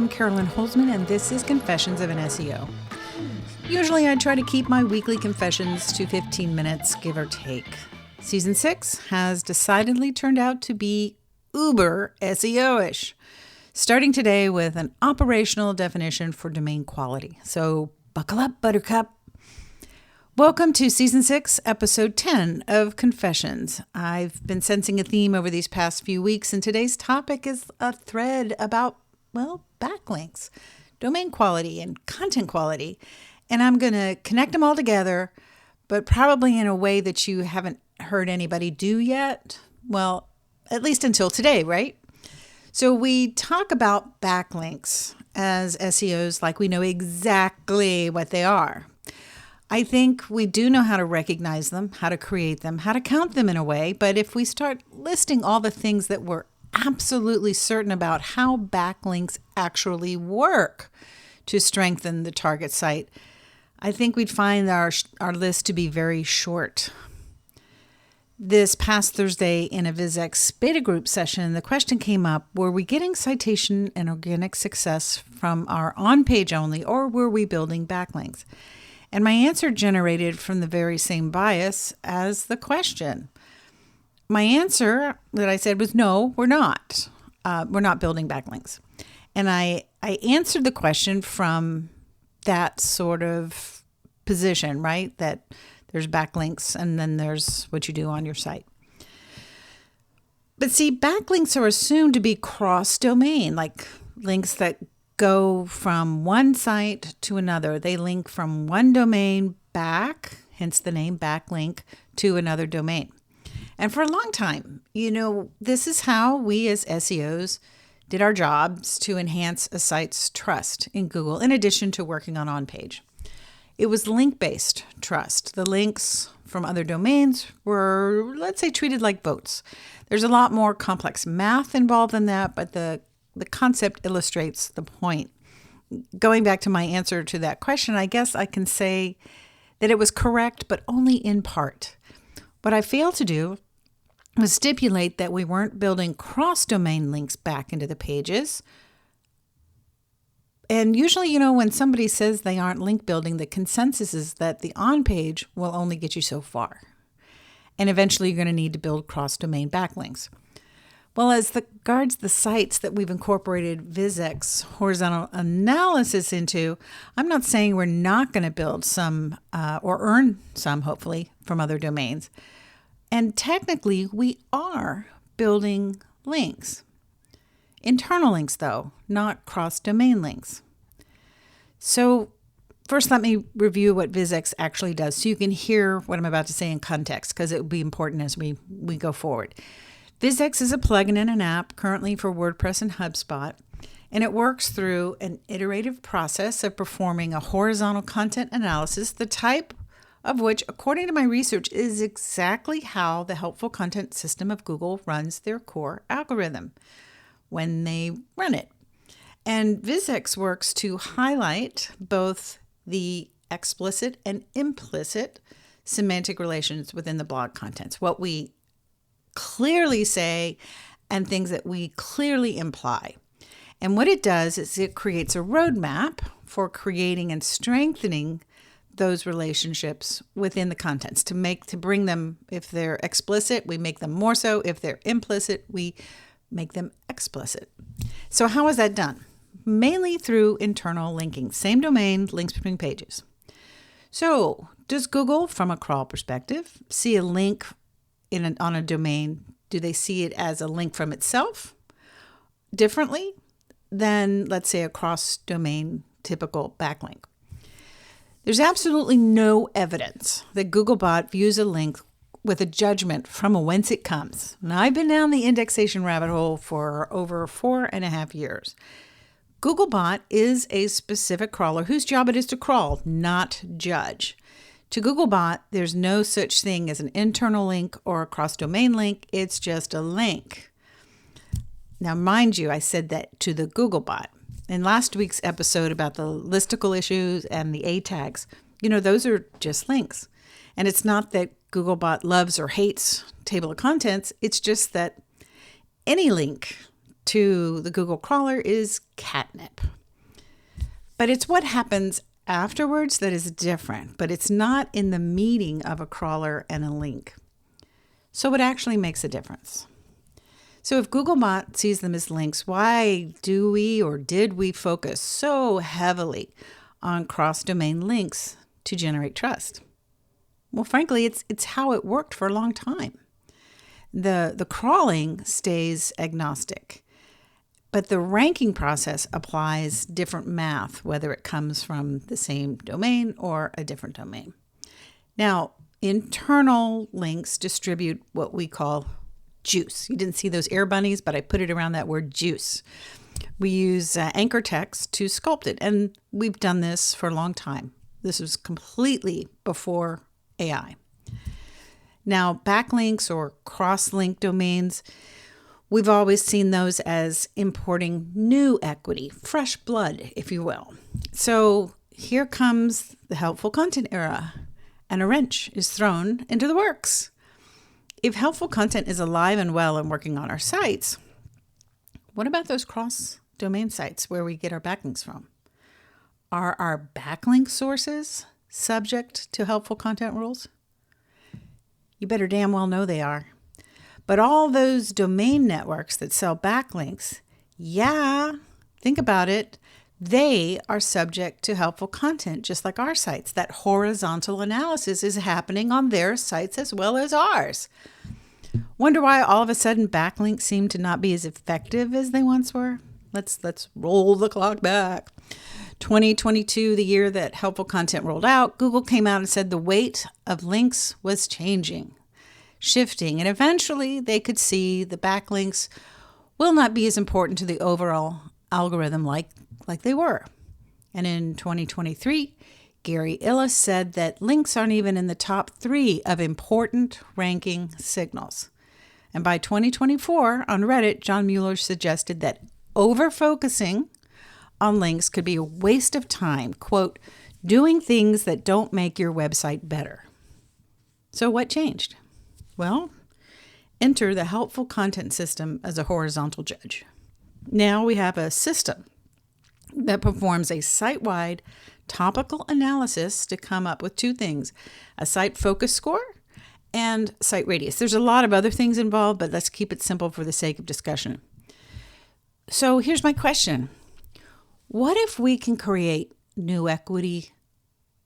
I'm Carolyn Holzman, and this is Confessions of an SEO. Usually I try to keep my weekly confessions to 15 minutes, give or take. Season 6 has decidedly turned out to be uber SEO-ish, starting today with an operational definition for domain quality. So buckle up, Buttercup. Welcome to Season 6, Episode 10 of Confessions. I've been sensing a theme over these past few weeks, and today's topic is a thread about, backlinks, domain quality, and content quality. And I'm going to connect them all together, but probably in a way that you haven't heard anybody do yet. Well, at least until today, right? So we talk about backlinks as SEOs like we know exactly what they are. I think we do know how to recognize them, how to create them, how to count them in a way. But if we start listing all the things that we're absolutely certain about how backlinks actually work to strengthen the target site, I think we'd find our list to be very short. This past Thursday in a VisX beta group session, the question came up, were we getting citation and organic success from our on-page only, or were we building backlinks? And my answer generated from the very same bias as the question. My answer that I said was no, we're not. We're not building backlinks. And I answered the question from that sort of position, right? That there's backlinks and then there's what you do on your site. But see, backlinks are assumed to be cross-domain, like links that go from one site to another. They link from one domain back, hence the name backlink, to another domain. And for a long time, this is how we as SEOs did our jobs to enhance a site's trust in Google, in addition to working on-page. It was link-based trust. The links from other domains were, let's say, treated like votes. There's a lot more complex math involved in that, but the concept illustrates the point. Going back to my answer to that question, I guess I can say that it was correct, but only in part. What I failed to do was stipulate that we weren't building cross-domain links back into the pages. And usually, when somebody says they aren't link building, the consensus is that the on-page will only get you so far. And eventually you're going to need to build cross-domain backlinks. Well, as regards the sites that we've incorporated VisX horizontal analysis into, I'm not saying we're not going to build some or earn some, hopefully, from other domains. And technically, we are building links. Internal links, though, not cross-domain links. So first, let me review what VisX actually does so you can hear what I'm about to say in context, because it will be important as we go forward. VisX is a plugin in an app currently for WordPress and HubSpot, and it works through an iterative process of performing a horizontal content analysis, the type of which, according to my research, is exactly how the helpful content system of Google runs their core algorithm when they run it. And VisX works to highlight both the explicit and implicit semantic relations within the blog contents, what we clearly say and things that we clearly imply. And what it does is it creates a roadmap for creating and strengthening those relationships within the contents to bring them, if they're explicit, we make them more so. If they're implicit, we make them explicit. So how is that done? Mainly through internal linking, same domain, links between pages. So does Google, from a crawl perspective, see a link on a domain? Do they see it as a link from itself differently than, let's say, a cross-domain typical backlink? There's absolutely no evidence that Googlebot views a link with a judgment from whence it comes. Now, I've been down the indexation rabbit hole for over 4.5 years. Googlebot is a specific crawler whose job it is to crawl, not judge. To Googlebot, there's no such thing as an internal link or a cross-domain link. It's just a link. Now, mind you, I said that to the Googlebot. In last week's episode about the listicle issues and the A tags, those are just links. And it's not that Googlebot loves or hates table of contents. It's just that any link to the Google crawler is catnip. But it's what happens afterwards that is different, but it's not in the meeting of a crawler and a link. So it actually makes a difference. So if Googlebot sees them as links, why do we or did we focus so heavily on cross-domain links to generate trust? Well, frankly, it's how it worked for a long time. The crawling stays agnostic, but the ranking process applies different math, whether it comes from the same domain or a different domain. Now, internal links distribute what we call juice. You didn't see those air bunnies, but I put it around that word juice. We use anchor text to sculpt it, and we've done this for a long time. This was completely before AI. Now, backlinks or cross-link domains, we've always seen those as importing new equity, fresh blood, if you will. So here comes the helpful content era, and a wrench is thrown into the works. If helpful content is alive and well and working on our sites, what about those cross-domain sites where we get our backlinks from? Are our backlink sources subject to helpful content rules? You better damn well know they are. But all those domain networks that sell backlinks, yeah, think about it, they are subject to helpful content just like our sites. That horizontal analysis is happening on their sites as well as ours. Wonder why all of a sudden backlinks seem to not be as effective as they once were? Let's roll the clock back. 2022, the year that helpful content rolled out, Google came out and said the weight of links was changing, shifting, and eventually they could see the backlinks will not be as important to the overall algorithm like they were. And in 2023, Gary Illis said that links aren't even in the top 3 of important ranking signals. And by 2024, on Reddit, John Mueller suggested that over-focusing on links could be a waste of time, quote, doing things that don't make your website better. So what changed? Well, enter the helpful content system as a horizontal judge. Now we have a system that performs a site-wide topical analysis to come up with 2 things, a site focus score and site radius. There's a lot of other things involved, but let's keep it simple for the sake of discussion. So here's my question. What if we can create new equity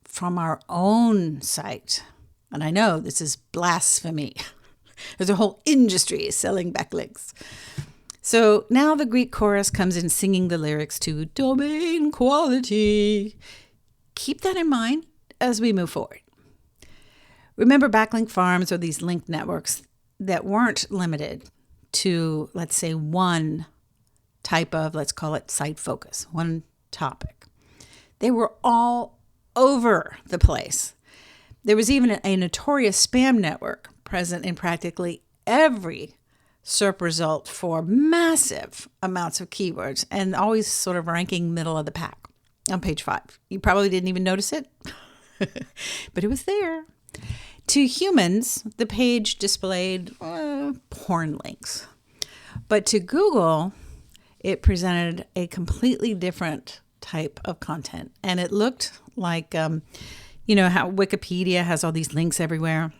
from our own site? And I know this is blasphemy. There's a whole industry selling backlinks. So now the Greek chorus comes in singing the lyrics to Domain Quality. Keep that in mind as we move forward. Remember, backlink farms are these link networks that weren't limited to, let's say, one type of, let's call it site focus, one topic. They were all over the place. There was even a notorious spam network present in practically every SERP result for massive amounts of keywords and always sort of ranking middle of the pack on page 5. You probably didn't even notice it, but it was there. To humans, the page displayed porn links. But to Google, it presented a completely different type of content. And it looked like, how Wikipedia has all these links everywhere.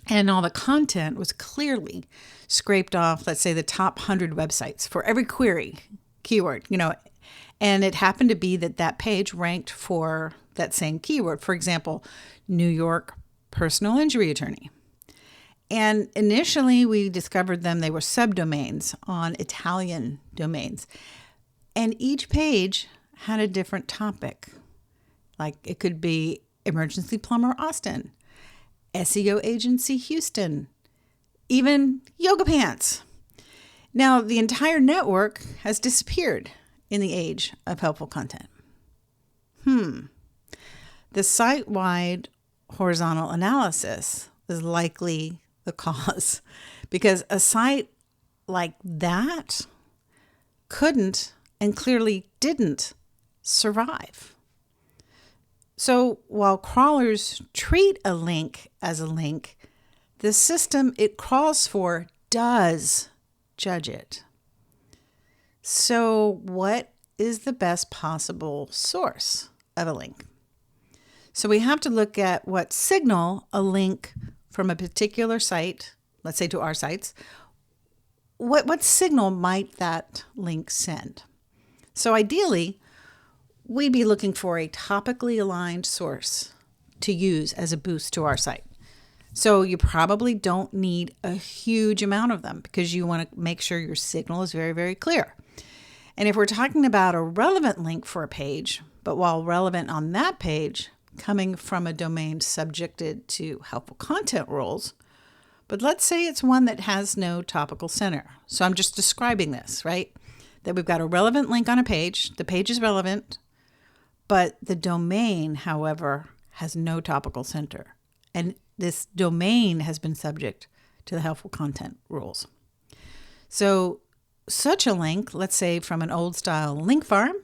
And all the content was clearly scraped off, let's say, the top 100 websites for every query keyword, And it happened to be that page ranked for that same keyword. For example, New York personal injury attorney. And initially, we discovered they were subdomains on Italian domains. And each page had a different topic. Like it could be emergency plumber Austin, SEO agency Houston, even yoga pants. Now, the entire network has disappeared in the age of helpful content. The site-wide horizontal analysis is likely the cause, because a site like that couldn't and clearly didn't survive. So while crawlers treat a link as a link, the system it crawls for does judge it. So what is the best possible source of a link? So we have to look at what signal a link from a particular site, let's say to our sites, what signal might that link send? So ideally, we'd be looking for a topically aligned source to use as a boost to our site. So you probably don't need a huge amount of them because you want to make sure your signal is very, very clear. And if we're talking about a relevant link for a page, but while relevant on that page, coming from a domain subjected to helpful content rules, but let's say it's one that has no topical center. So I'm just describing this, right? That we've got a relevant link on a page. The page is relevant, but the domain, however, has no topical center. And this domain has been subject to the helpful content rules. So such a link, let's say from an old style link farm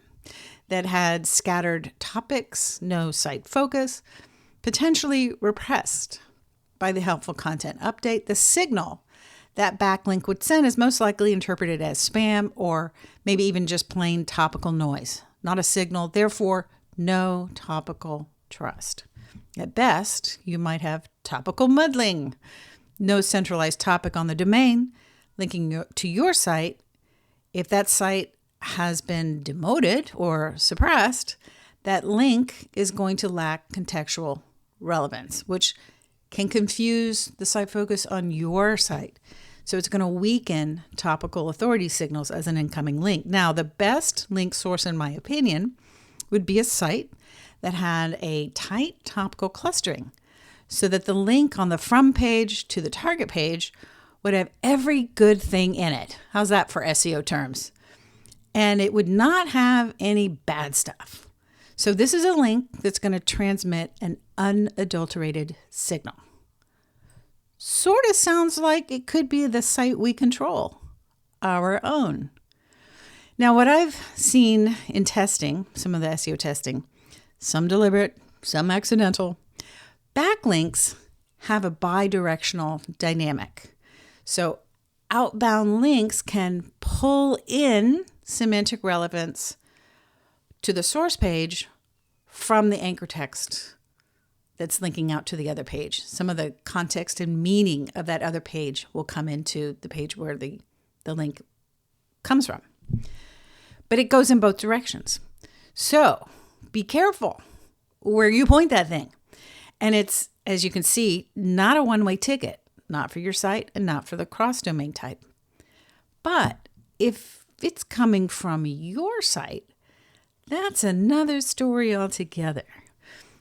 that had scattered topics, no site focus, potentially repressed by the helpful content update, the signal that backlink would send is most likely interpreted as spam or maybe even just plain topical noise, not a signal, therefore no topical trust. At best, you might have topical muddling, no centralized topic on the domain linking to your site. If that site has been demoted or suppressed, that link is going to lack contextual relevance, which can confuse the site focus on your site. So it's going to weaken topical authority signals as an incoming link. Now, the best link source, in my opinion, would be a site that had a tight topical clustering so that the link on the from page to the target page would have every good thing in it. How's that for SEO terms? And it would not have any bad stuff. So this is a link that's going to transmit an unadulterated signal. Sort of sounds like it could be the site we control, our own. Now, what I've seen in testing, some of the SEO testing, some deliberate, some accidental, backlinks have a bidirectional dynamic. So outbound links can pull in semantic relevance to the source page from the anchor text that's linking out to the other page. Some of the context and meaning of that other page will come into the page where the link comes from. But it goes in both directions. So be careful where you point that thing. And it's, as you can see, not a one-way ticket, not for your site and not for the cross-domain type. But if it's coming from your site, that's another story altogether.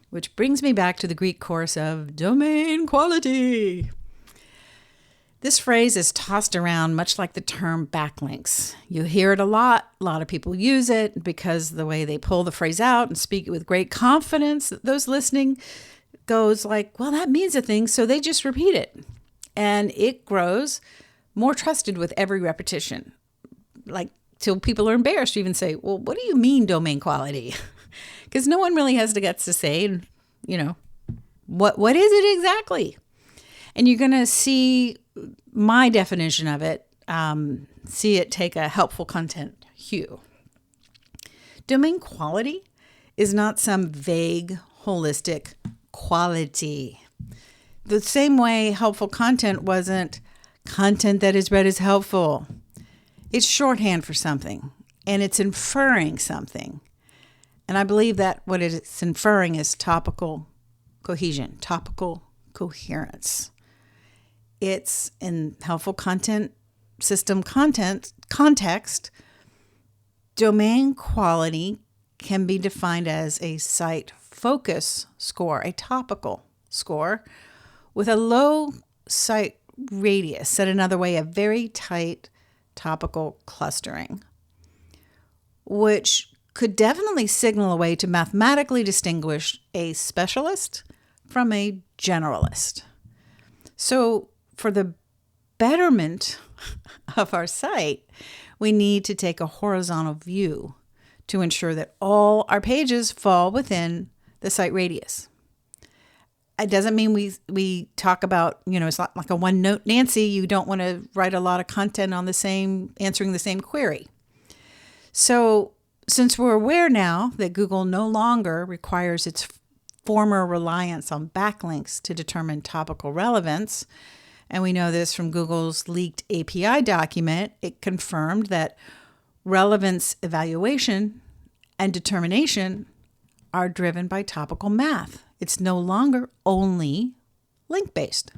Which brings me back to the Greek chorus of domain quality. This phrase is tossed around much like the term backlinks. You hear it a lot of people use it because the way they pull the phrase out and speak it with great confidence, those listening goes like, well, that means a thing, so they just repeat it. And it grows more trusted with every repetition. Like, till people are embarrassed to even say, well, what do you mean domain quality? Because no one really has the guts to say, what is it exactly? And you're going to see my definition of it, see it take a helpful content hue. Domain quality is not some vague, holistic quality. The same way helpful content wasn't content that is read as helpful. It's shorthand for something, and it's inferring something. And I believe that what it's inferring is topical cohesion, topical coherence. It's in helpful content, system context. Domain quality can be defined as a site focus score, a topical score, with a low site radius. Said another way, a very tight topical clustering, which could definitely signal a way to mathematically distinguish a specialist from a generalist. So for the betterment of our site, we need to take a horizontal view to ensure that all our pages fall within the site radius. It doesn't mean we talk about, it's not like a one-note Nancy. You don't want to write a lot of content on answering the same query. So since we're aware now that Google no longer requires its former reliance on backlinks to determine topical relevance, and we know this from Google's leaked API document, it confirmed that relevance evaluation and determination are driven by topical math. It's no longer only link-based.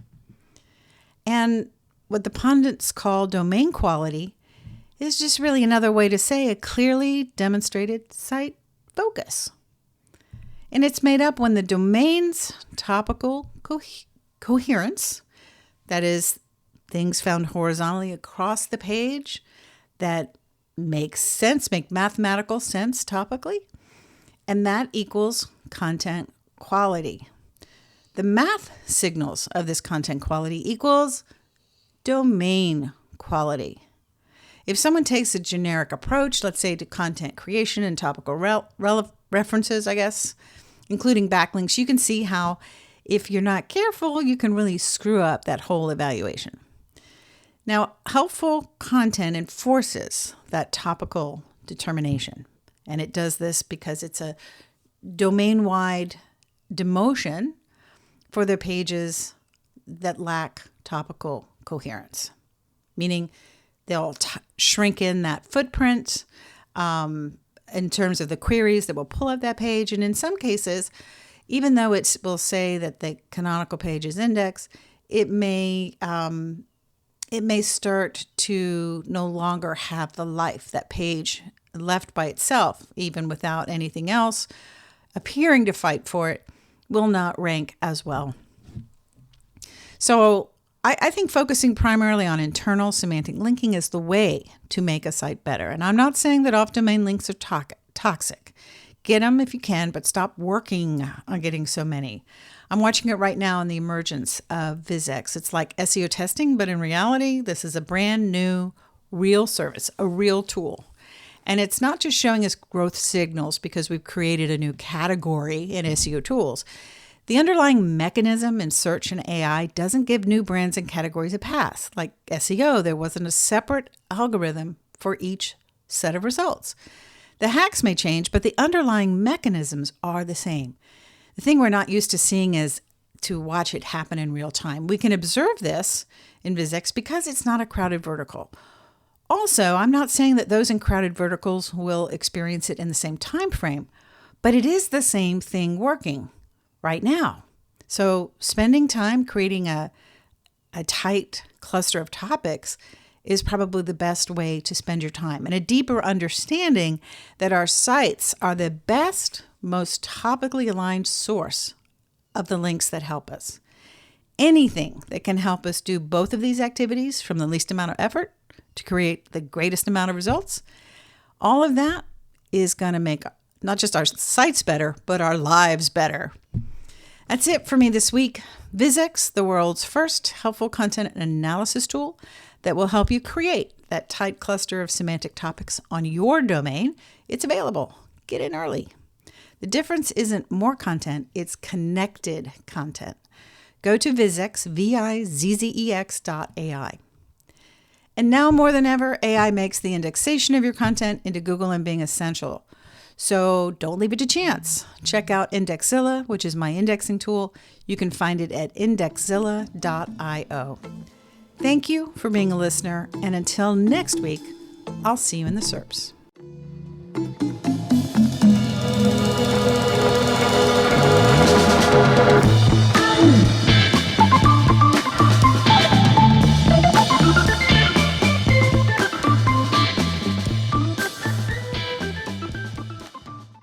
And what the pundits call domain quality is just really another way to say a clearly demonstrated site focus. And it's made up when the domain's topical coherence, that is, things found horizontally across the page that make sense, make mathematical sense topically, and that equals content quality. The math signals of this content quality equals domain quality. If someone takes a generic approach, let's say to content creation and topical references, I guess, including backlinks, you can see how if you're not careful, you can really screw up that whole evaluation. Now, helpful content enforces that topical determination. And it does this because it's a domain-wide demotion for the pages that lack topical coherence, meaning they'll shrink in that footprint in terms of the queries that will pull up that page. And in some cases, even though it will say that the canonical page is indexed, it may start to no longer have the life. That page left by itself, even without anything else appearing to fight for it, will not rank as well. So I think focusing primarily on internal semantic linking is the way to make a site better. And I'm not saying that off-domain links are toxic. Get them if you can, but stop working on getting so many. I'm watching it right now in the emergence of VisX. It's like SEO testing, but in reality, this is a brand new, real service, a real tool. And it's not just showing us growth signals because we've created a new category in SEO tools. The underlying mechanism in search and AI doesn't give new brands and categories a pass. Like SEO, there wasn't a separate algorithm for each set of results. The hacks may change, but the underlying mechanisms are the same. The thing we're not used to seeing is to watch it happen in real time. We can observe this in VisX because it's not a crowded vertical. Also, I'm not saying that those in crowded verticals will experience it in the same time frame, but it is the same thing working right now. So spending time creating a tight cluster of topics is probably the best way to spend your time, and a deeper understanding that our sites are the best, most topically aligned source of the links that help us. Anything that can help us do both of these activities from the least amount of effort to create the greatest amount of results, all of that is going to make not just our sites better, but our lives better. That's it for me this week. VisX, the world's first helpful content analysis tool that will help you create that tight cluster of semantic topics on your domain. It's available. Get in early. The difference isn't more content, it's connected content. Go to VisX, VIZZEX.ai. And now more than ever, AI makes the indexation of your content into Google and Bing essential. So don't leave it to chance. Check out Indexzilla, which is my indexing tool. You can find it at indexzilla.io. Thank you for being a listener, and until next week, I'll see you in the SERPs.